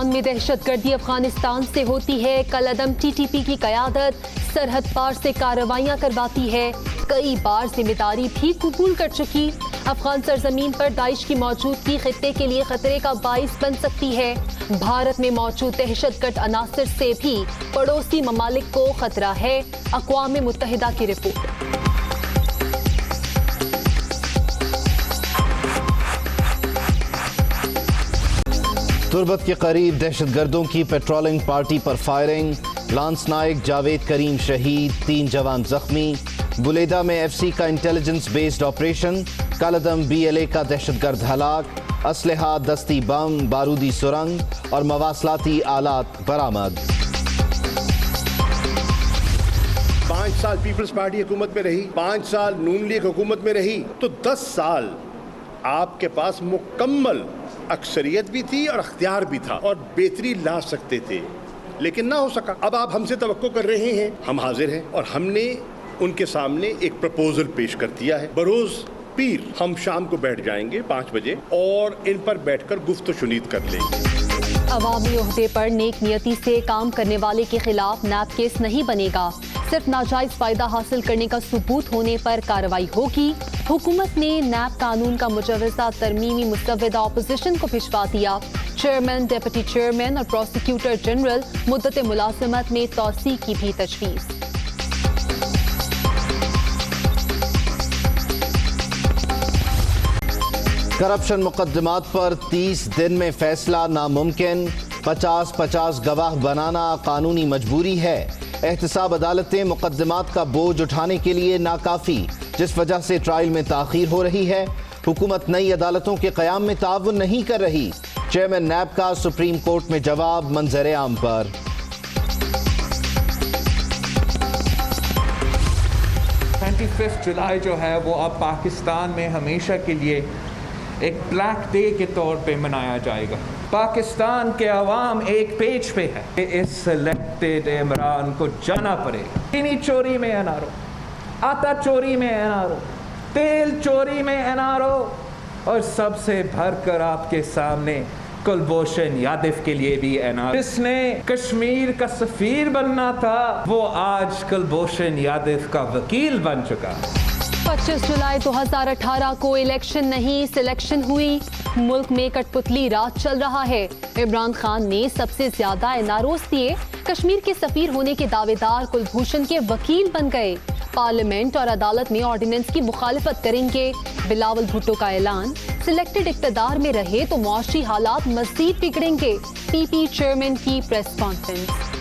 پاکستان میں دہشت گردی افغانستان سے ہوتی ہے، کالعدم TTP کی قیادت سرحد پار سے کارروائیاں کرواتی ہے، کئی بار ذمہ داری بھی قبول کر چکی۔ افغان سرزمین پر داعش کی موجودگی خطے کے لیے خطرے کا باعث بن سکتی ہے۔ بھارت میں موجود دہشت گرد عناصر سے بھی پڑوسی ممالک کو خطرہ ہے، اقوام متحدہ کی رپورٹ۔ تربت کے قریب دہشت گردوں کی پیٹرولنگ پارٹی پر فائرنگ، لانس نائک جاوید کریم شہید، 3 جوان زخمی۔ بلیدہ میں FC کا انٹیلیجنس بیسڈ آپریشن، کالعدم BLA کا دہشت گرد ہلاک، اسلحہ، دستی بم، بارودی سرنگ اور مواصلاتی آلات برآمد۔ 5 سال پیپلز پارٹی حکومت میں رہی، 5 سال نون لیگ حکومت میں رہی، تو 10 سال آپ کے پاس مکمل اکثریت بھی تھی اور اختیار بھی تھا اور بہتری لا سکتے تھے، لیکن نہ ہو سکا۔ اب آپ ہم سے توقع کر رہے ہیں، ہم حاضر ہیں اور ہم نے ان کے سامنے ایک پرپوزل پیش کر دیا ہے۔ بروز پیر ہم شام کو بیٹھ جائیں گے 5 بجے اور ان پر بیٹھ کر گفت و شنید کر لیں گے۔ عوامی عہدے پر نیک نیتی سے کام کرنے والے کے خلاف نیب کیس نہیں بنے گا، صرف ناجائز فائدہ حاصل کرنے کا ثبوت ہونے پر کارروائی ہوگی۔ حکومت نے نیب قانون کا مجوزہ ترمیمی مسودہ اپوزیشن کو بھجوا دیا۔ چیئرمین، ڈپٹی چیئرمین اور پروسیکیوٹر جنرل مدت ملازمت میں توسیع کی بھی تجویز۔ کرپشن مقدمات پر 30 دن میں فیصلہ ناممکن، 50 گواہ بنانا قانونی مجبوری ہے۔ احتساب عدالتیں مقدمات کا بوجھ اٹھانے کے لیے ناکافی، جس وجہ سے ٹرائل میں تاخیر ہو رہی ہے۔ حکومت نئی عدالتوں کے قیام میں تعاون نہیں کر رہی، چیئرمین نیب کا سپریم کورٹ میں جواب منظر عام پر۔ 25 جولائی جو ہے وہ اب پاکستان میں ہمیشہ کے لیے ایک بلیک ڈے کے طور پہ منایا جائے گا۔ پاکستان کے عوام ایک پیج پہ ہے کہ اس سلیکٹڈ عمران کو جانا پڑے گا۔ چینی چوری میں NRO، آٹا چوری میں NRO، تیل چوری میں NRO، اور سب سے بھر کر آپ کے سامنے کلبھوشن یادو کے لیے بھی NRO۔ جس نے کشمیر کا سفیر بننا تھا وہ آج کلبھوشن یادو کا وکیل بن چکا۔ 25 جولائی 2018 کو الیکشن نہیں سلیکشن ہوئی، ملک میں کٹ پتلی راج چل رہا ہے۔ عمران خان نے سب سے زیادہ NROs دیے، کشمیر کے سفیر ہونے کے دعوے دار کلبھوشن کے وکیل بن گئے۔ پارلیمنٹ اور عدالت میں آرڈیننس کی مخالفت کریں گے، بلاول بھٹو کا اعلان۔ سلیکٹڈ اقتدار میں رہے تو معاشی حالات مزید بگڑیں گے، PP چیئرمین کی پریس کانفرنس۔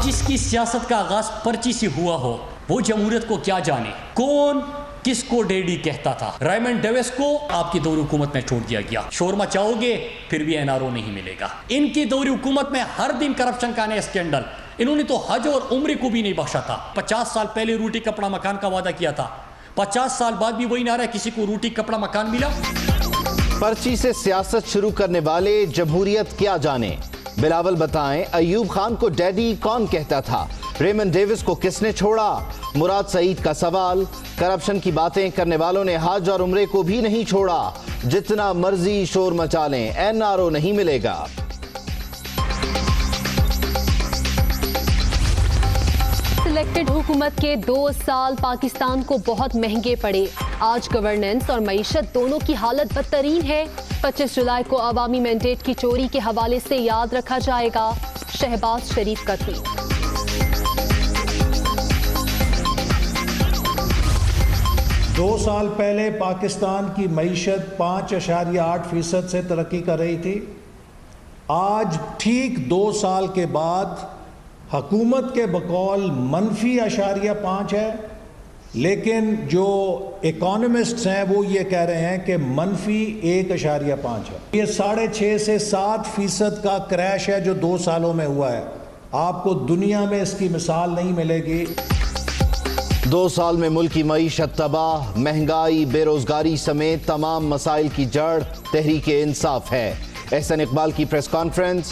جس کی سیاست کا آغاز پرچی سے ہوا ہو وہ جمہوریت کو کیا جانے، کون کس کو ڈیڈی کہتا تھا۔ ریمنڈ ڈیوس کو آپ کی دور حکومت میں چھوڑ دیا گیا، شور مچاؤ گے پھر بھی NRO نہیں ملے گا۔ ان کی دور حکومت میں ہر دن کرپشن کا نیا اسکینڈل، انہوں نے تو حج اور عمرے کو بھی نہیں بخشا تھا۔ 50 سال پہلے روٹی کپڑا مکان کا وعدہ کیا تھا، 50 سال بعد بھی وہی نعرہ ہے، کسی کو روٹی کپڑا مکان ملا؟ پرچی سے سیاست شروع کرنے والے جمہوریت کیا جانے، بلاول بتائیں ایوب خان کو ڈیڈی کون کہتا تھا، ریمنڈ ڈیوس کو کس نے چھوڑا؟ مراد سعید کا سوال، کرپشن کی باتیں کرنے والوں نے حج اور عمرے کو بھی نہیں چھوڑا، جتنا مرضی شور مچا لیں NRO نہیں ملے گا۔ سلیکٹڈ حکومت کے 2 سال پاکستان کو بہت مہنگے پڑے، آج گورننس اور معیشت دونوں کی حالت بدترین ہے۔ 25 جولائی کو عوامی مینڈیٹ کی چوری کے حوالے سے یاد رکھا جائے گا، شہباز شریف کا ٹویٹ۔ 2 سال پہلے پاکستان کی معیشت 5.8% سے ترقی کر رہی تھی، آج ٹھیک 2 سال کے بعد حکومت کے بقول -0.5 ہے، لیکن جو اکانومسٹس ہیں وہ یہ کہہ رہے ہیں کہ -1.5 ہے۔ یہ 6.5 سے 7% کا کریش ہے جو 2 سالوں میں ہوا ہے، آپ کو دنیا میں اس کی مثال نہیں ملے گی۔ 2 سال میں ملک کی معیشت تباہ، مہنگائی، بے روزگاری سمیت تمام مسائل کی جڑ تحریک انصاف ہے۔ احسن اقبال کی پریس کانفرنس،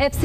FC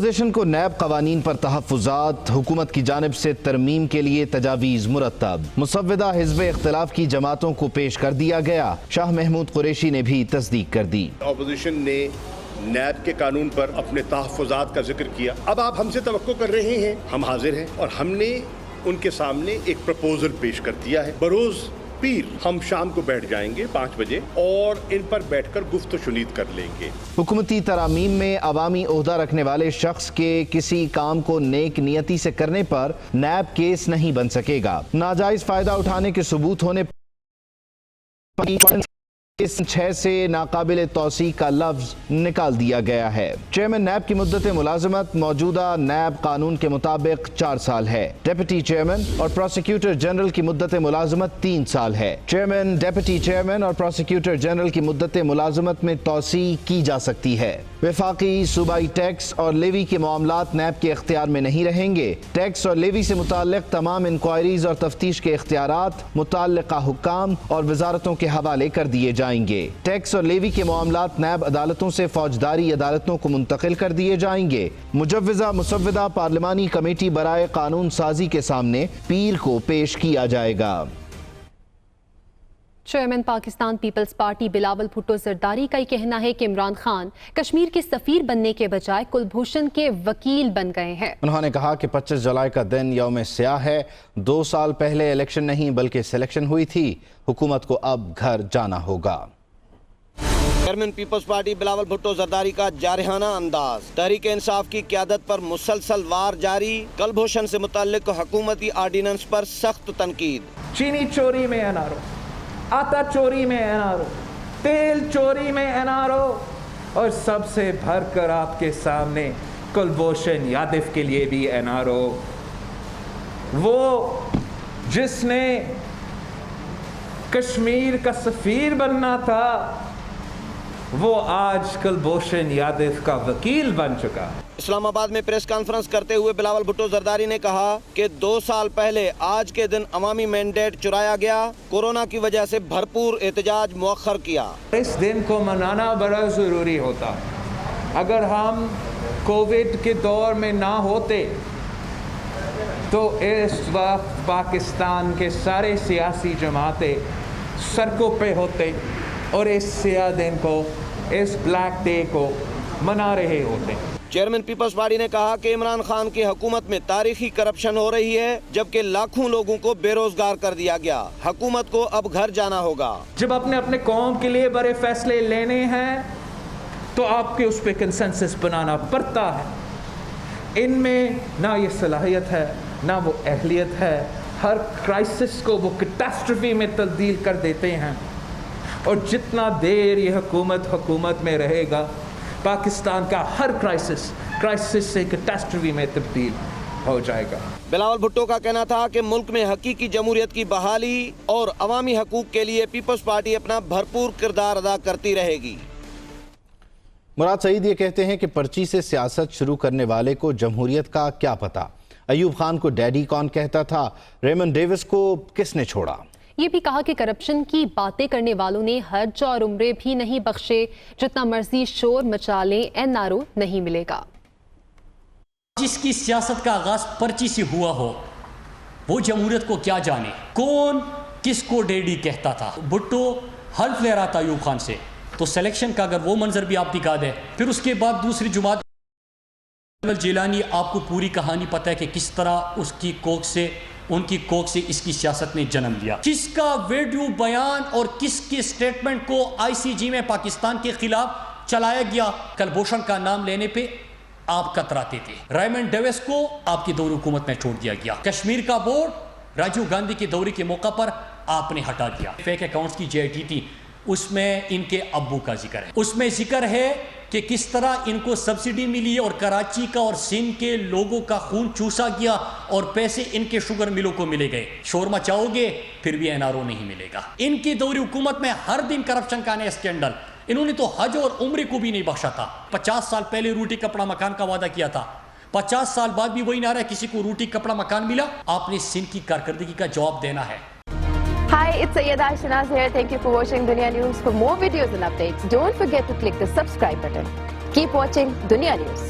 اپوزیشن کو نیب قوانین پر تحفظات، حکومت کی جانب سے ترمیم کے لیے تجاویز مرتب، مسودہ حزب اختلاف کی جماعتوں کو پیش کر دیا گیا، شاہ محمود قریشی نے بھی تصدیق کر دی۔ اپوزیشن نے نیب کے قانون پر اپنے تحفظات کا ذکر کیا۔ اب آپ ہم سے توقع کر رہے ہیں، ہم حاضر ہیں اور ہم نے ان کے سامنے ایک پروپوزل پیش کر دیا ہے۔ بروز پیر ہم شام کو بیٹھ جائیں گے 5 بجے اور ان پر بیٹھ کر گفت و شنید کر لیں گے۔ حکومتی ترامیم میں عوامی عہدہ رکھنے والے شخص کے کسی کام کو نیک نیتی سے کرنے پر نیب کیس نہیں بن سکے گا۔ ناجائز فائدہ اٹھانے کے ثبوت ہونے پر 6 سے ناقابل توثیق کا لفظ نکال دیا گیا ہے۔ چیئرمین نیب کی مدت ملازمت موجودہ نیب قانون کے مطابق 4 سال ہے۔ ڈپٹی چیئرمین اور پروسیکیوٹر جنرل کی مدت ملازمت 3 سال ہے۔ چیئرمین، ڈپٹی چیئرمین اور پروسیکیوٹر جنرل کی مدت ملازمت میں توسیع کی جا سکتی ہے۔ وفاقی، صوبائی ٹیکس اور لیوی کے معاملات نیب کے اختیار میں نہیں رہیں گے۔ ٹیکس اور لیوی سے متعلق تمام انکوائریز اور تفتیش کے اختیارات متعلقہ حکام اور وزارتوں کے حوالے کر دیے جائیں گے۔ ٹیکس اور لیوی کے معاملات نیب عدالتوں سے فوجداری عدالتوں کو منتقل کر دیے جائیں گے۔ مجوزہ مسودہ پارلیمانی کمیٹی برائے قانون سازی کے سامنے پیر کو پیش کیا جائے گا۔ چیئرمین پاکستان پیپلز پارٹی بلاول بھٹو زرداری کا یہ کہنا ہے کہ عمران خان کشمیر کے سفیر بننے کے بجائے کلبھوشن کے وکیل بن گئے ہیں۔ انہوں نے کہا کہ 25 جولائی کا دن یوم سیاہ ہے۔ 2 سال پہلے الیکشن نہیں بلکہ سلیکشن ہوئی تھی، حکومت کو اب گھر جانا ہوگا۔ Chairman Peoples party Bilawal Bhutto Zardari کا جارحانہ انداز، تحریک انصاف کی قیادت پر مسلسل وار جاری، کلبھوشن سے متعلق حکومتی آرڈیننس پر سخت تنقید۔ چینی چوری میں این آر او، آٹا چوری میں این آر او، تیل چوری میں این آر او، اور سب سے بھر کر آپ کے سامنے کلبھوشن یادو کے لیے بھی این آر او، وہ جس نے کشمیر کا سفیر بننا تھا وہ آج کلبھوشن یادو کا وکیل بن چکا ہے۔ اسلام آباد میں پریس کانفرنس کرتے ہوئے بلاول بھٹو زرداری نے کہا کہ 2 سال پہلے آج کے دن عوامی مینڈیٹ چرایا گیا، کورونا کی وجہ سے بھرپور احتجاج مؤخر کیا۔ اس دن کو منانا بڑا ضروری ہوتا۔ اگر ہم کووڈ کے دور میں نہ ہوتے تو اس وقت پاکستان کے سارے سیاسی جماعتیں سڑکوں پہ ہوتے اور اس سیاہ دن کو، اس بلیک ڈے کو منا رہے ہوتے۔ چیئرمین پیپلز پارٹی نے کہا کہ عمران خان کی حکومت میں تاریخی کرپشن ہو رہی ہے، جبکہ لاکھوں لوگوں کو بے روزگار کر دیا گیا، حکومت کو اب گھر جانا ہوگا۔ جب اپنے قوم کے لیے بڑے فیصلے لینے ہیں تو آپ کے اس پہ کنسنسس بنانا پڑتا ہے۔ ان میں نہ یہ صلاحیت ہے نہ وہ اہلیت ہے، ہر کرائسس کو وہ کیٹاسٹروفی میں تبدیل کر دیتے ہیں، اور جتنا دیر یہ حکومت میں رہے گا پاکستان کا ہر کرائسس سے کیٹاسٹروفی میں تبدیل ہو جائے گا۔ بلاول بھٹو کا کہنا تھا کہ ملک میں حقیقی جمہوریت کی بحالی اور عوامی حقوق کے لیے پیپلز پارٹی اپنا بھرپور کردار ادا کرتی رہے گی۔ مراد سعید یہ کہتے ہیں کہ پرچی سے سیاست شروع کرنے والے کو جمہوریت کا کیا پتا؟ ایوب خان کو ڈیڈی کون کہتا تھا؟ ریمن ڈیوس کو کس نے چھوڑا؟ یہ بھی کہا کہ کرپشن کی باتیں کرنے والوں نے حج اور عمرے بھی نہیں بخشے، جتنا مرضی شور مچا لیں این آر او نہیں ملے گا۔ جس کی سیاست کا آغاز پرچی سے ہوا ہو وہ جمہوریت کو کیا جانے، کون کس کو ڈیڈی کہتا تھا؟ بھٹو حلف لے رہا تھا ایوب خان سے، تو سلیکشن کا اگر وہ منظر بھی آپ دکھا دیں، پھر اس کے بعد دوسری جماعت جیلانی، آپ کو پوری کہانی پتہ ہے کہ کس طرح اس کی کوکھ سے اس کی سیاست نے جنم لیا، کس کا ویڈیو بیان اور کس کی سٹیٹمنٹ کو آئی سی جی میں پاکستان کے خلاف چلایا گیا۔ کلبھوشن کا نام لینے پہ آپ کتراتے تھے، ریمنڈ ڈیوس کو آپ کی دور حکومت میں چھوڑ دیا گیا، کشمیر کا بورڈ راجیو گاندھی کے دورے کے موقع پر آپ نے ہٹا دیا۔ فیک اکاؤنٹس کی جے آئی ٹی تھی، اس میں ان کے ابو کا ذکر ہے، اس میں ذکر ہے کہ کس طرح ان کو سبسڈی ملی اور کراچی کا اور سندھ کے لوگوں کا خون چوسا گیا اور پیسے ان کے شوگر ملوں کو ملے گئے۔ شور مچاؤ گے پھر بھی این آر او نہیں ملے گا۔ ان کی دوری حکومت میں ہر دن کرپشن کا نیا اسکینڈل، انہوں نے تو حج اور عمرے کو بھی نہیں بخشا تھا۔ 50 سال پہلے روٹی کپڑا مکان کا وعدہ کیا تھا، 50 سال بعد بھی وہی نعرہ ہے، کسی کو روٹی کپڑا مکان ملا؟ آپ نے سندھ کی کارکردگی کا جواب دینا ہے۔ Hi, it's Sayyeda Shanaz here. Thank you for watching Dunya News. For more videos and updates, don't forget to click the subscribe button. Keep watching Dunya News.